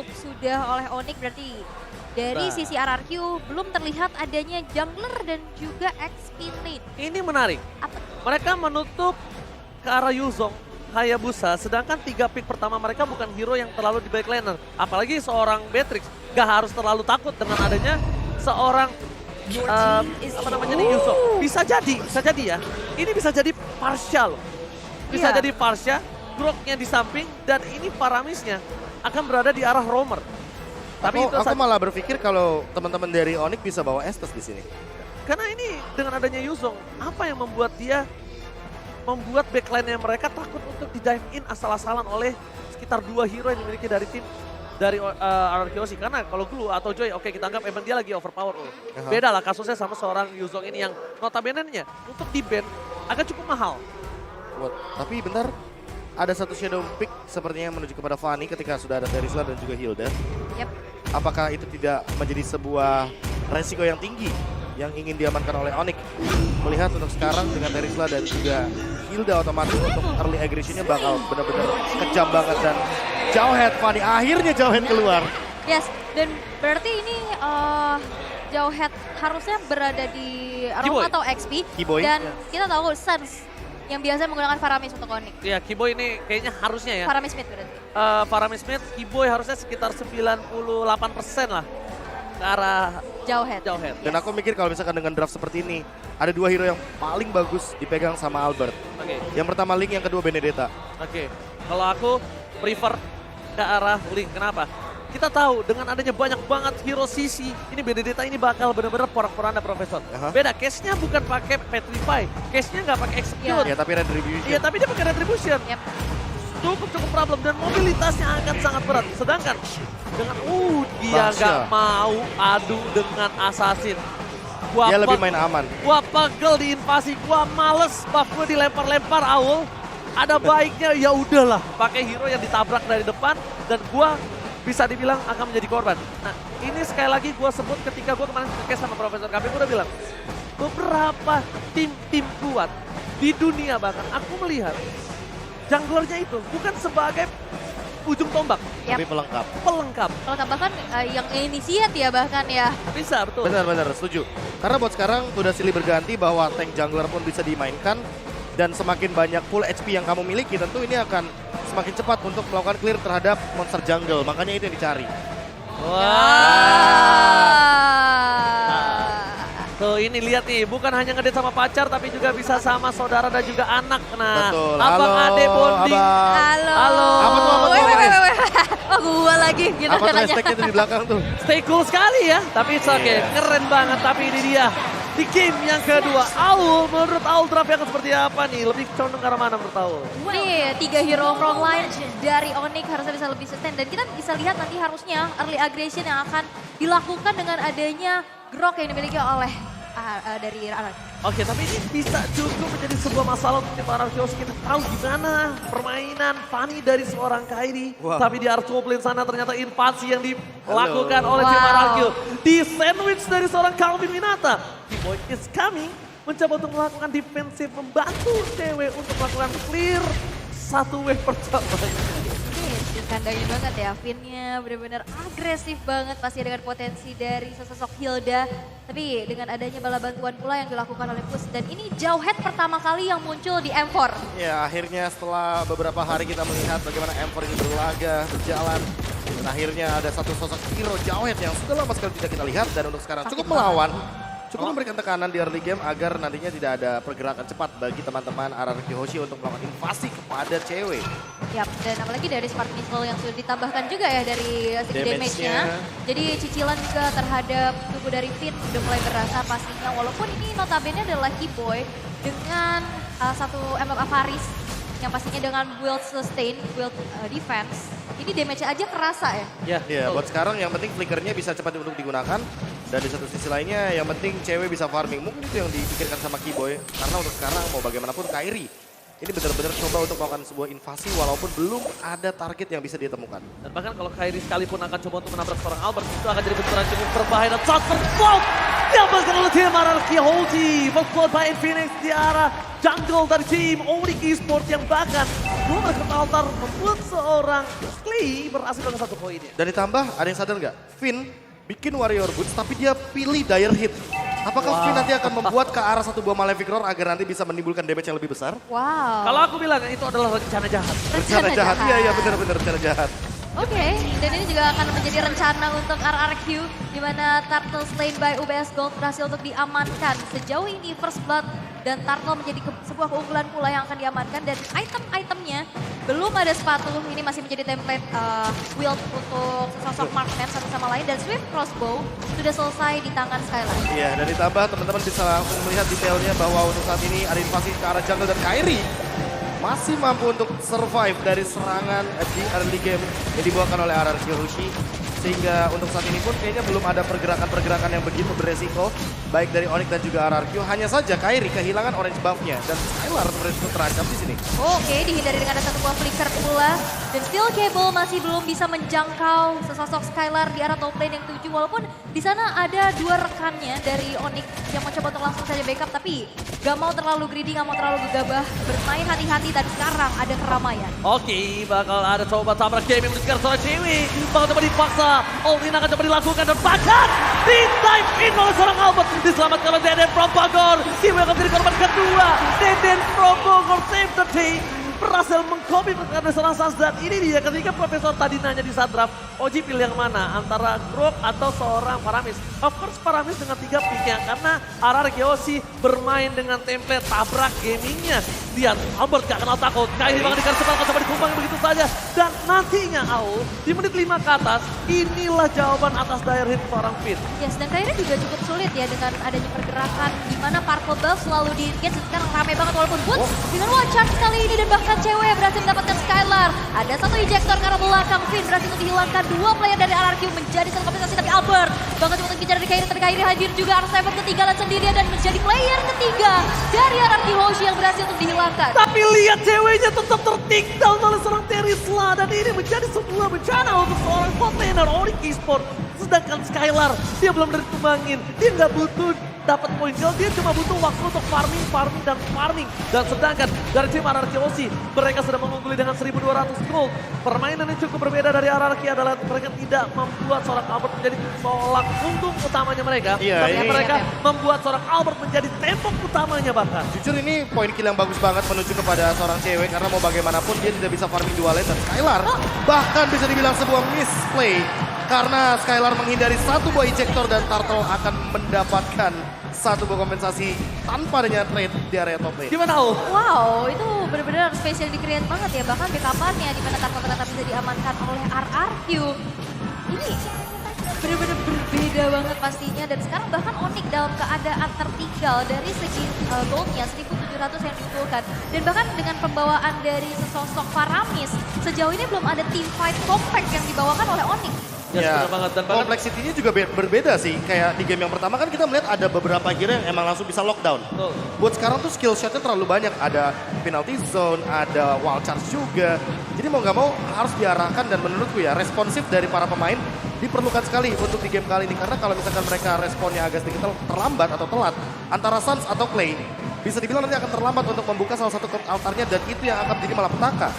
ditutup sudah oleh Onyx, berarti dari Nah. sisi RRQ belum terlihat adanya jungler dan juga XP lane. Ini menarik. Apa? Mereka menutup ke arah Yuzong, Hayabusa, sedangkan 3 pick pertama mereka bukan hero yang terlalu di backliner. Apalagi seorang Beatrix, gak harus terlalu takut dengan adanya seorang apa namanya nih Yuzong. Bisa jadi ya. Ini bisa jadi partial. Bisa Iya. jadi partial, Groknya di samping, dan ini Paramisnya akan berada di arah Roamer. Tapi itu Aku malah berpikir kalau teman-teman dari Onyx bisa bawa Estes di sini. karena ini dengan adanya Yuzong, apa yang membuat membuat backline-nya mereka takut untuk di dive in asal-asalan oleh sekitar 2 hero yang dimiliki dari tim dari RRQ. Karena kalau Glue atau Joy, oke kita anggap emang dia lagi overpower. Beda lah kasusnya sama seorang Yuzong ini yang notabene-nya untuk di-ban agak cukup mahal. Tapi bentar, ada satu shadow pick sepertinya menuju kepada Fanny ketika sudah ada Terisla dan juga Hilda. Yap. Apakah itu tidak menjadi sebuah resiko yang tinggi yang ingin diamankan oleh Onyx? Melihat untuk sekarang dengan Terisla dan juga Hilda otomatis untuk early aggression-nya bakal benar-benar kejam banget dan Jauhead Fanny akhirnya Jauhead keluar. Yes, dan berarti ini Jauhead harusnya berada di Keyboy. Roma atau XP. Keyboy. Dan kita tahu Suns yang biasa menggunakan Faramis untuk Onyx. Ya, Kiboy ini kayaknya harusnya ya. Faramis mid berarti. Paramis Smith, Kiboy harusnya sekitar 98% lah ke arah Jauhead. Jauhead. Dan aku mikir kalau misalkan dengan draft seperti ini, ada 2 hero yang paling bagus dipegang sama Albert. Oke. Yang pertama Link, yang kedua Benedetta. Oke, kalau aku prefer ke arah Link. Kenapa? Kita tahu dengan adanya banyak banget hero CC, ini Benedetta ini bakal benar-benar porak-poranda Profesor. Aha. Beda, case-nya bukan pakai Petrify, case-nya nggak pakai Execute. Ya tapi Retribution. Iya, tapi dia pakai Retribution. Yap. Cukup problem dan mobilitasnya akan sangat berat. Sedangkan dengan dia Basya. nggak mau adu dengan Assassin. Dia lebih main aman. Gua pegel di invasi, gua males buff gua dilempar-lempar Aul. Ada baiknya ya udahlah pakai hero yang ditabrak dari depan dan gua bisa dibilang akan menjadi korban. Nah, ini sekali lagi gua sebut ketika gua kemarin podcast sama Profesor KP, gua udah bilang beberapa tim-tim kuat di dunia bahkan aku melihat junglernya itu bukan sebagai ujung tombak, Yap. Tapi pelengkap. pelengkap. Kalau tambahkan yang initiate ya bahkan ya. Bisa, betul. Benar-benar setuju. Karena buat sekarang udah silih berganti bahwa tank jungler pun bisa dimainkan. Dan semakin banyak full HP yang kamu miliki tentu ini akan semakin cepat untuk melakukan clear terhadap monster jungle. Makanya itu yang dicari. Tuh ini lihat nih, bukan hanya ngedate sama pacar tapi juga bisa sama saudara dan juga anak. Nah, Betul. abang Halo, ade bonding. abang. Halo. Halo. Apa tuh, apa tuh, Weh, Riz? weh. Oh gua lagi gitu Apa tuh katanya. hashtagnya tuh di belakang tuh? Stay cool sekali ya, tapi it's okay. Keren banget, tapi ini dia. Di game yang kedua, Aul, menurut Aul draft yang seperti apa nih? Lebih condong ke arah mana menurut Aul? Nih, 3 hero frontline dari Onyx harusnya bisa lebih sustain. Dan kita bisa lihat nanti harusnya early aggression yang akan dilakukan dengan adanya Grok yang dimiliki oleh dari RRQ. Oke, tapi ini bisa juga menjadi sebuah masalah untuk tim RRQ. Kita tahu gimana permainan Fanny dari seorang Kairi. Wow. Tapi di art top lane sana ternyata invasi yang dilakukan Halo. oleh tim Wow. RRQ. Di sandwich dari seorang Calvin Minata. T-Boy is coming. Mencoba untuk melakukan defensif, membantu cewek untuk melakukan clear satu wave pertama. Dikandangin banget ya, Finnya benar-benar agresif banget pasti dengan potensi dari sesosok Hilda. Tapi dengan adanya bala bantuan pula yang dilakukan oleh Push. Dan ini Jauhead pertama kali yang muncul di M4. Ya akhirnya setelah beberapa hari kita melihat bagaimana M4 ini berlaga, berjalan. Dan akhirnya ada satu sosok hero Jauhead yang sudah lama sekali tidak kita lihat. Dan untuk sekarang cukup melawan. Cukup memberikan tekanan di early game agar nantinya tidak ada pergerakan cepat bagi teman-teman RRQ Hoshi untuk melakukan invasi kepada cewek. Yap, dan apalagi dari Spark Missile yang sudah ditambahkan juga ya dari segi Damage-nya. damage-nya. Jadi cicilan juga terhadap tubuh dari Finn udah mulai berasa pastinya. Walaupun ini notabene adalah Keyboy dengan satu MF Avaris yang pastinya dengan build sustain, build defense. Ini damage aja kerasa ya. Ya, buat sekarang yang penting flickernya bisa cepat untuk digunakan. Dan di satu sisi lainnya yang penting cewek bisa farming. Mungkin itu yang dipikirkan sama Keyboy. Karena untuk sekarang mau bagaimanapun Kairi ini benar-benar coba untuk melakukan sebuah invasi walaupun belum ada target yang bisa ditemukan. Dan bahkan kalau Kairi sekalipun akan coba untuk menabrak seorang Albert, itu akan jadi benturan cukup berbahaya dan shot terfault Diamankan oleh tim RRQ Hoji. First blood by Infinix di arah jungle dari tim Onyx Esports yang bahkan belum ke altar membuat seorang Clay berhasil dengan 1 poinnya. Dan ditambah, ada yang sadar nggak? Finn bikin Warrior Boots tapi dia pilih Dire Hit. Apakah Finn nanti akan membuat ke arah satu buah Malefic Roar agar nanti bisa menimbulkan damage yang lebih besar? Wow. Kalau aku bilang itu adalah rencana jahat. Rencana jahat, iya benar-benar rencana jahat. Oke, dan ini juga akan menjadi rencana untuk RRQ di mana Turtle slain by UBS Gold berhasil untuk diamankan. Sejauh ini First Blood dan Turtle menjadi sebuah keunggulan pula yang akan diamankan dan item-itemnya belum ada sepatu. Ini masih menjadi template wield untuk sosok marksman satu sama lain dan Swift Crossbow sudah selesai di tangan Skylar. Iya, dan ditambah teman-teman bisa langsung melihat detailnya bahwa untuk saat ini ada invasi ke arah jungle dan Kairi masih mampu untuk survive dari serangan di early game yang dibawakan oleh RRQ Hoshi. Sehingga untuk saat ini pun kayaknya belum ada pergerakan-pergerakan yang begitu beresiko. Baik dari Onyx dan juga RRQ. Hanya saja Kairi kehilangan orange buff-nya. Dan Skylar beresiko terancam di sini. Oke, dihindari dengan ada satu buah flicker pula. Dan Steel Cable masih belum bisa menjangkau sesosok Skylar di arah top lane yang 7. Walaupun di sana ada 2 rekannya dari Onyx yang mencoba untuk langsung saja backup. Tapi gak mau terlalu greedy, gak mau terlalu gegabah. Bermain hati-hati dan sekarang ada keramaian. Oke, bakal ada coba tabrak gaming menuju ke arah cewek. Bakal coba dipaksa. All in akan coba dilakukan dan bahkan di dive in oleh seorang Albert. Diselamatkan oleh Deden from Bogor. Kim akan menjadi korban kedua. Deden from Bogor save the day. Berhasil mengcopy pergerakan seorang Sans dan ini dia ketika Profesor tadi nanya di saat draft, Oji pilih yang mana antara Grok atau seorang Paramis. Of course Paramis dengan 3 picknya karena RRQ Hoshi bermain dengan template tabrak gamingnya. Lihat Albert gak kenal takut, Kairi bakal dikasih akan coba dikumpang begitu saja. Dan nantinya Aul di menit 5 ke atas inilah jawaban atas dire hit seorang Finn. Yes, dan Kairi juga cukup sulit ya dengan adanya pergerakan di mana Purple Buff selalu di-engage sekarang rame banget walaupun Boots dengan one charge kali ini dan bahkan cewek berhasil mendapatkan Skylar. Ada satu ejector karena belakang Finn berhasil untuk dihilangkan 2 player dari RRQ menjadi satu kompensasi tapi Albert bakal coba untuk bicara dari Kairi tapi Kairi hadir juga R7 ketinggalan sendirian dan menjadi player ketiga dari RRQ Hoshi yang berhasil untuk dihilangkan. Tapi lihat ceweknya tetap tertinggal oleh seorang Terisla dan ini menjadi sebuah bencana untuk seorang bot laner Onyx Esports. Sedangkan Skylar dia belum ditumbangin, dia nggak butuh dapat poin kill, dia cuma butuh waktu untuk farming. Dan sedangkan dari tim RRQ Hoshi, mereka sudah mengungguli dengan 1.200 gold. Permainan yang cukup berbeda dari RRQ adalah mereka tidak membuat seorang Albert menjadi tolak punggung utamanya mereka. Tapi mereka membuat seorang Albert menjadi tembok utamanya bahkan. Jujur ini poin kill yang bagus banget menuju kepada seorang cewek karena mau bagaimanapun dia tidak bisa farming 2 lane dan Skylar bahkan bisa dibilang sebuah misplay. Karena Skylar menghindari satu buah ejector dan Turtle akan mendapatkan satu buah kompensasi tanpa adanya trade di area top lane. Gimana Aul? Wow, itu benar-benar spesial di-create banget ya. Bahkan backup-nya di mana Turtle ternyata bisa diamankan oleh RRQ. Ini benar-benar berbeda banget pastinya. Dan sekarang bahkan Onyx dalam keadaan tertinggal dari segi goldnya 1.700 yang dikumpulkan. Dan bahkan dengan pembawaan dari sesosok Paramis, sejauh ini belum ada team fight compact yang dibawakan oleh Onyx. Ya, kompleksitinya juga berbeda sih. Kayak di game yang pertama kan kita melihat ada beberapa hero yang emang langsung bisa lockdown. Buat sekarang tuh skill shotnya terlalu banyak. Ada penalty zone, ada wild charge juga. Jadi mau nggak mau harus diarahkan dan menurutku ya responsif dari para pemain diperlukan sekali untuk di game kali ini. Karena kalau misalkan mereka responnya agak sedikit terlambat atau telat antara Suns atau Clay, bisa dibilang nanti akan terlambat untuk membuka salah satu altarnya dan itu yang akan menjadi malapetaka.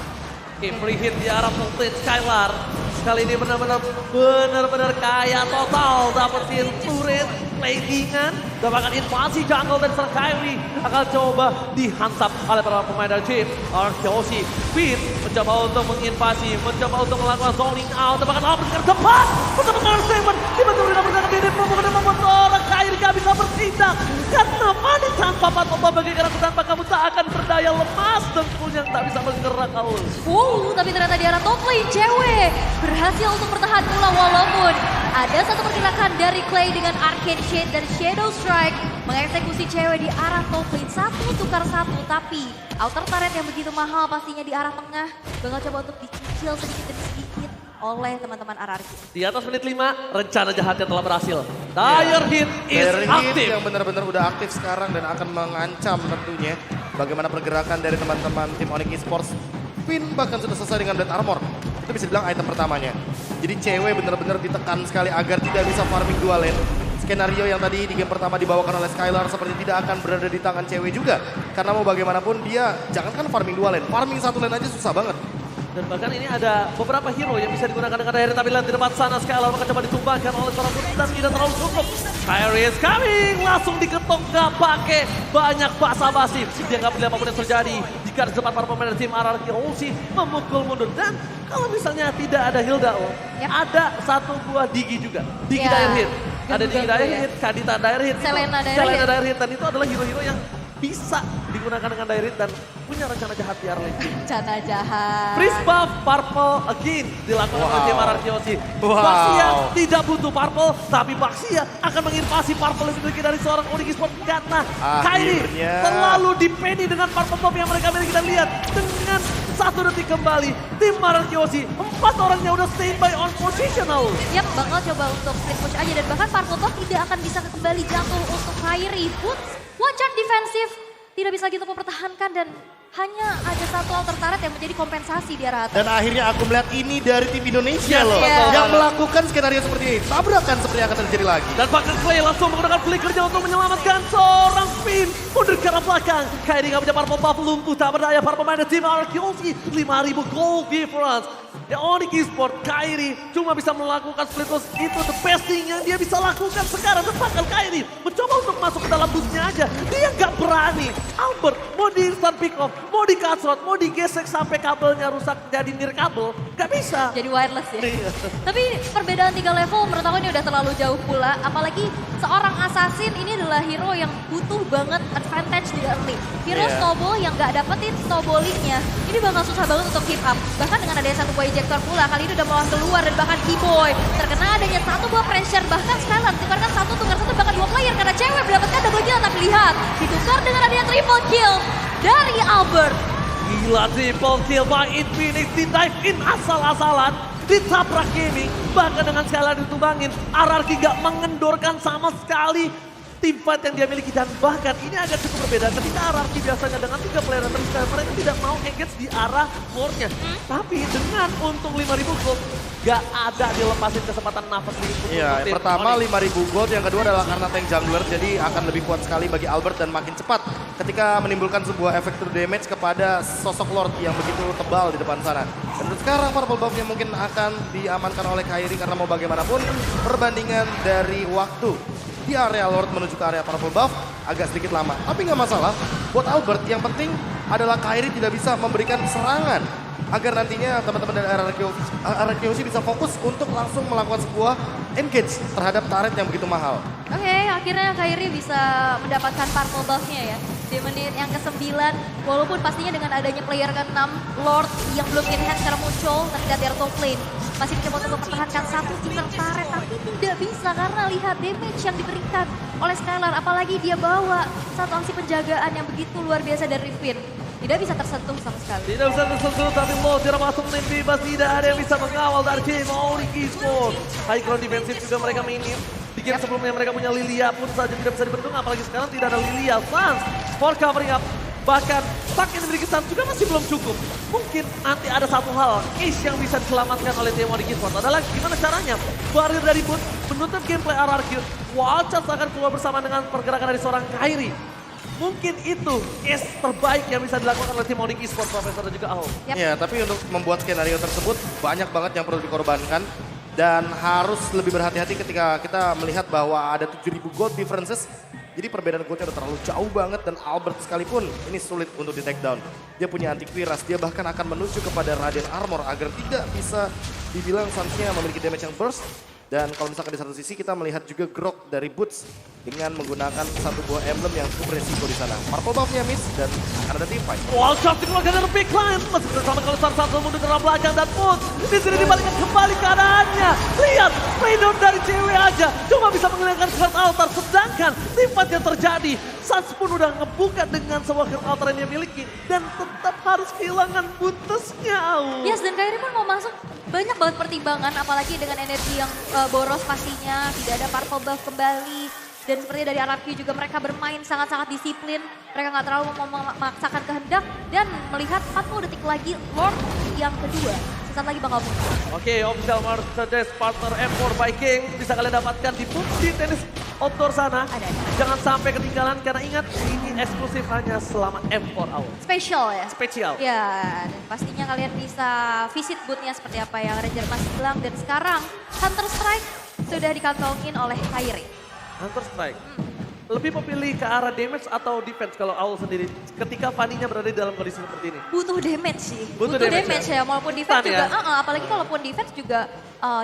Free hit di arah top lane Skylar. Kali ini benar-benar kaya total. Dapetin turret, leggingan, dapatkan invasi jungle dan serang Kairi. Akan coba dihantam oleh para pemain dari tim RRQ Hoshi. Finn mencoba untuk menginvasi, mencoba untuk melakukan zoning out. Dapatkan Albert ke depan. Mendapatkan Seven. Tiba-tiba mendapatkan Dede Promo dan membuat seorang Kairi gak bisa bertindak. Karena Mani tanpa patoba bagaikan tanpa kamu tak akan berdaya lemas. Dengkul yang tak bisa bergerak Aul. Tapi ternyata di arah top lane cewek berhasil untuk bertahan pula walaupun ada satu pergerakan dari Clay dengan Arcane Shade dari Shadow Strike mengeksekusi cewek di arah top lane 1 tukar 1 tapi outer turret yang begitu mahal pastinya di arah tengah bakal coba untuk dicicil sedikit demi sedikit oleh teman-teman RRQ. Di atas menit 5 rencana jahatnya telah berhasil. Dire hit is aktif. Yang benar-benar udah aktif sekarang dan akan mengancam tentunya bagaimana pergerakan dari teman-teman tim Onyx Esports. Finn bahkan sudah selesai dengan Blade Armor. Itu bisa dibilang item pertamanya. Jadi cewek benar-benar ditekan sekali agar tidak bisa farming 2 lane. skenario yang tadi di game pertama dibawakan oleh Skylar seperti tidak akan berada di tangan cewek juga. Karena mau bagaimanapun dia, jangankan farming 2 lane, farming 1 lane aja susah banget. Dan bahkan ini ada beberapa hero yang bisa digunakan dengan Dairit, tapi lihat di depan sana Skylar maka coba ditumbangkan oleh seorang Putri dan tidak terlalu cukup. Kyrie is coming, langsung diketok gak pakai banyak basa-basi. Dia nggak peduli apapun yang terjadi. Jika di depan para pemain tim RRQ Ulsi memukul mundur. Dan kalau misalnya tidak ada Hilda, ada satu buah Digi juga. Digi Dire Hit. Ada Digi Dire Hit, Kadita Dire Hit. Selena Dire Hit. Dan itu adalah hero-hero yang bisa digunakan dengan Dire Hit dan punya rencana jahat di early game. Rencana jahat. Freeze buff purple again dilakukan oleh tim RRQ. Wow. Baxia tidak butuh purple, tapi Baxia akan menginvasi purple yang dimiliki dari seorang Onyx Esports karena Kyrie terlalu dipeni dengan purple buff yang mereka miliki. Dan lihat dengan 1 detik kembali tim RRQ 4 orangnya udah standby on positional. Yap, bakal coba untuk split push aja dan bahkan purple buff tidak akan bisa kembali jatuh untuk Kyrie. Boots, one shot defensif, tidak bisa gitu mempertahankan dan hanya ada satu alter turret yang menjadi kompensasi di arah atas. Dan akhirnya aku melihat ini dari tim Indonesia loh. Yes. Yang melakukan skenario seperti ini. Tabrakan seperti yang akan terjadi lagi. Dan Pakai Clay langsung menggunakan flickernya untuk menyelamatkan seorang Finn. Mundur ke arah belakang. Kyrie gak punya purple buff, lumpuh tak berdaya para pemain tim RRQ. 5.000 gold difference. Ya Onyx Esports, Kyrie cuma bisa melakukan split push. Itu the best thing yang dia bisa lakukan sekarang. Bahkan Kyrie mencoba untuk masuk ke dalam busnya aja. Dia gak berani. Albert mau di instant pick off, mau di cutthroat, mau digesek sampai kabelnya rusak jadi nirkabel. Gak bisa. Jadi wireless ya. Iya. Tapi perbedaan 3 level menurut aku ini udah terlalu jauh pula. Apalagi seorang assassin ini adalah hero yang butuh banget advantage di early. Hero snowball yang gak dapetin snowballingnya, ini bakal susah banget untuk keep up. Bahkan dengan adanya satu buah ejector pula, kali ini udah mau keluar dan bahkan Keyboy terkena adanya satu buah pressure. Bahkan Skylar tukarkan satu, tukar satu, bahkan 2 player karena cewek mendapatkan double kill. Tapi lihat, ditukar dengan adanya triple kill dari Albert. Gila triple kill by Infinix, di dive in asal-asalan, ditabrak gaming, bahkan dengan Skylar ditumbangin, RRQ gak mengendorkan sama sekali tim fight yang dia miliki. Dan bahkan ini agak cukup berbeda ketika RRQ biasanya dengan 3 player terus mereka tidak mau engage di arah core-nya. Tapi dengan untung 5.000 gold, gak ada dilepasin kesempatan nafas di input. Iya, yang pertama 5.000 gold, yang kedua adalah karena tank jungler, jadi akan lebih kuat sekali bagi Albert dan makin cepat ketika menimbulkan sebuah efek true damage kepada sosok Lord yang begitu tebal di depan sana. Dan untuk sekarang purple buff-nya mungkin akan diamankan oleh Kyrie karena mau bagaimanapun perbandingan dari waktu di area Lord menuju ke area purple buff agak sedikit lama. Tapi nggak masalah, buat Albert yang penting adalah Kyrie tidak bisa memberikan serangan agar nantinya teman-teman dari RRQ bisa fokus untuk langsung melakukan sebuah engage terhadap turret yang begitu mahal. Oke, akhirnya Kyrie bisa mendapatkan purple buff-nya ya. Di menit yang ke-9, walaupun pastinya dengan adanya player ke-6, Lord yang belum enhance secara muncul ketika di top lane. Masih mencoba untuk mempertahankan satu inner turret, tapi tidak bisa karena lihat damage yang diberikan oleh Skylar. Apalagi dia bawa satu aksi penjagaan yang begitu luar biasa dari Finn. Tidak bisa tersentuh sama sekali. Tidak bisa tersentuh, tapi Mo tidak masuk lane bebas, tidak ada yang bisa mengawal dari tim Onyx Esports. High ground defensif juga mereka minim. Di game sebelumnya mereka punya Lilia pun saja tidak bisa dibendung, apalagi sekarang tidak ada Lilia. Sans for covering up. Bahkan stack yang diberikan Sans juga masih belum cukup. Mungkin nanti ada satu hal, ace yang bisa diselamatkan oleh tim Onyx Esports adalah gimana caranya barir dari Boot menutup gameplay RRQ. Wildcats akan keluar bersama dengan pergerakan dari seorang Kyrie. Mungkin itu ace terbaik yang bisa dilakukan oleh tim Onyx Esports, Profesor dan juga Ahol. Ya, tapi untuk membuat skenario tersebut banyak banget yang perlu dikorbankan. Dan harus lebih berhati-hati ketika kita melihat bahwa ada 7.000 gold differences. Jadi perbedaan goldnya udah terlalu jauh banget dan Albert sekalipun ini sulit untuk di take down. Dia punya antivirus, dia bahkan akan menuju kepada Radiant Armor agar tidak bisa dibilang Sansnya memiliki damage yang burst. Dan kalau misalkan di satu sisi kita melihat juga grok dari Boots dengan menggunakan satu buah emblem yang cukup resiko di sana. Purple buff-nya miss dan akan ada team fight. Wildcats dikeluarkan dari big line, masih bersama kalau satu mundur ke arah belakang dan Boots di sini dibalikkan kembali keadaannya. Lihat, playdown dari cewek aja cuma bisa menghilangkan curse altar, sedangkan team fight yang terjadi, Sans pun udah ngebuka dengan sebuah curse altar yang dia miliki dan tetap harus kehilangan Bootsnya. Yes, dan Kyrie pun mau masuk banyak banget pertimbangan, apalagi dengan energi yang boros pastinya, tidak ada purple buff kembali. Dan seperti dari RRQ juga mereka bermain sangat-sangat disiplin, mereka nggak terlalu memaksakan kehendak dan melihat 40 detik lagi Lord yang kedua. Sesaat lagi bakal muncul. Oke, official Mercedes partner M4 by King bisa kalian dapatkan di Boots di tenis outdoor sana. Ada. Jangan sampai ketinggalan karena ingat ini eksklusif hanya selama M4 Hour. Spesial ya? Spesial. Ya, dan pastinya kalian bisa visit booth-nya seperti apa yang Ranger Mas bilang. Dan sekarang Hunter Strike sudah dikantongin oleh Kairi. Hunter Strike. Lebih memilih ke arah damage atau defense kalau Aul sendiri ketika Fanny-nya berada di dalam kondisi seperti ini? Butuh damage sih. Butuh damage ya, maupun defense Stun juga. ya? Apalagi kalaupun defense juga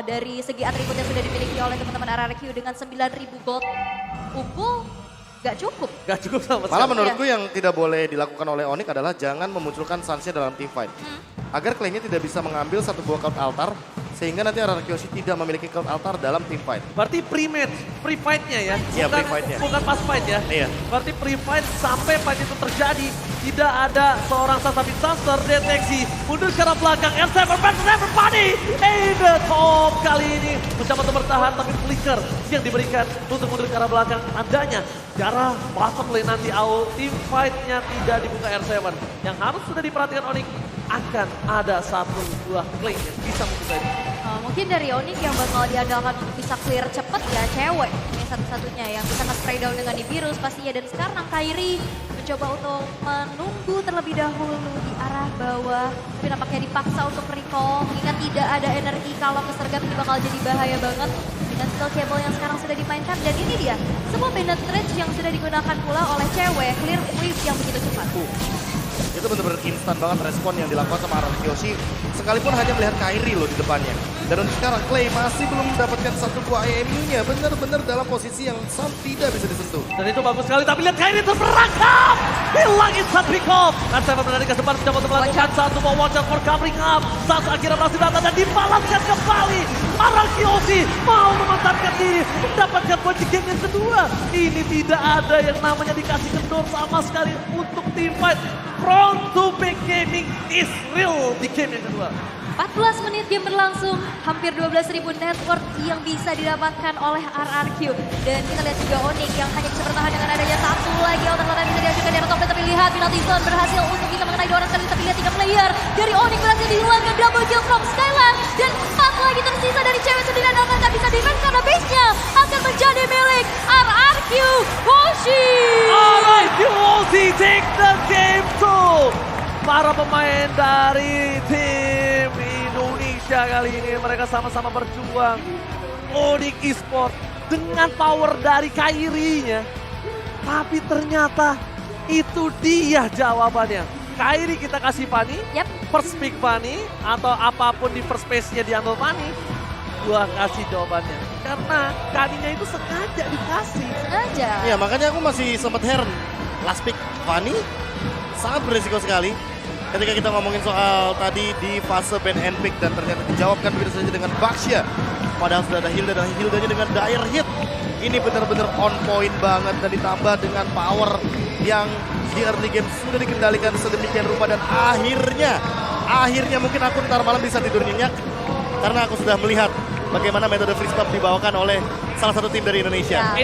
dari segi atribut yang sudah dimiliki oleh teman-teman RRQ dengan 9.000 gold unggul, gak cukup. Gak cukup sama sekali. Malah menurutku yang tidak boleh dilakukan oleh Onyx adalah jangan memunculkan Suns-nya dalam team fight. Agar klien-nya tidak bisa mengambil satu buah cloud altar, sehingga nanti RRQ tidak memiliki cloud altar dalam team fight. Berarti pre-match, pre-fight-nya ya? Iya, Bukan- pre-fight-nya. Bukan pas fight ya? Iya. Berarti pre-fight sampai fight itu terjadi, tidak ada seorang Sasabi Sans terdeteksi. Mundur ke arah belakang, R7 versus Fanny. The top kali ini mencoba untuk bertahan, tapi flicker yang diberikan untuk mundur ke arah belakang. Tandanya, darah bottom lane nanti Aul, team fight-nya tidak dibuka R7. Yang harus sudah diperhatikan Onyx, akan ada satu buah lane yang bisa membuka ini. Mungkin dari Onyx yang bakal diandalkan untuk bisa clear cepet ya cewek. Ini satu-satunya yang bisa nge-spray down dengan Ibirus pastinya. Dan sekarang Kairi mencoba untuk menunggu terlebih dahulu di arah bawah. Tapi nampaknya dipaksa untuk recall. Mengingat tidak ada energi kalau kesergap ini bakal jadi bahaya banget. Dengan skill cable yang sekarang sudah dimainkan. Dan ini dia, semua penetrate yang sudah digunakan pula oleh cewek. Clear wave yang begitu cepat. Itu benar-benar instan banget respon yang dilakukan sama Araki, sekalipun hanya melihat Kairi loh di depannya. Dan untuk sekarang Clay masih belum mendapatkan satu buah IMU-nya, benar-benar dalam posisi yang tidak bisa disentuh. Dan itu bagus sekali, tapi lihat Kairi terperangkap. Hilang instant recall. Dan saya berada ke depan mencoba untuk melakukan satu mau watch out for covering up. Saat akhirnya berhasil datang dan dibalaskan kembali. Arakiosi mau memantapkan diri, mendapatkan poin di game yang kedua. Ini tidak ada yang namanya dikasih kendor sama sekali untuk team fight. Front to back gaming is real di game yang kedua. 14 menit game berlangsung, hampir 12.000 network yang bisa didapatkan oleh RRQ. Dan kita lihat juga Onyx yang hanya bisa bertahan dengan adanya satu lagi alternatif yang bisa diajukan dari top lane. Tapi lihat penalty zone berhasil untuk bisa mengenai 2 orang sekali. Tapi lihat 3 player dari Onyx berhasil dihilangkan double kill from Skyland. Dan 4 lagi tersisa dari cewek sendiri dan tak bisa defense karena base-nya akan menjadi milik RRQ Woshi. Alright, Woshi take the game too. Para pemain dari tim Indonesia kali ini mereka sama-sama berjuang. Onyx Esports dengan power dari Kairi-nya. Tapi ternyata itu dia jawabannya. Kairi kita kasih Fanny, Yap. first pick Fanny, atau apapun di first space-nya diambil Fanny. Gua kasih jawabannya. Karena Kaninya itu sengaja dikasih. Sengaja. Ya makanya aku masih sempat heran. Last pick Fanny sangat berisiko sekali. Ketika kita ngomongin soal tadi di fase ban and pick dan ternyata dijawabkan begitu saja dengan Baxia. Padahal sudah ada Hilda dan Hildanya dengan dire hit. Ini benar-benar on point banget dan ditambah dengan power yang di early game sudah dikendalikan sedemikian rupa dan akhirnya mungkin aku ntar malam bisa tidur nyenyak karena aku sudah melihat bagaimana metode free stop dibawakan oleh salah satu tim dari Indonesia. Ya.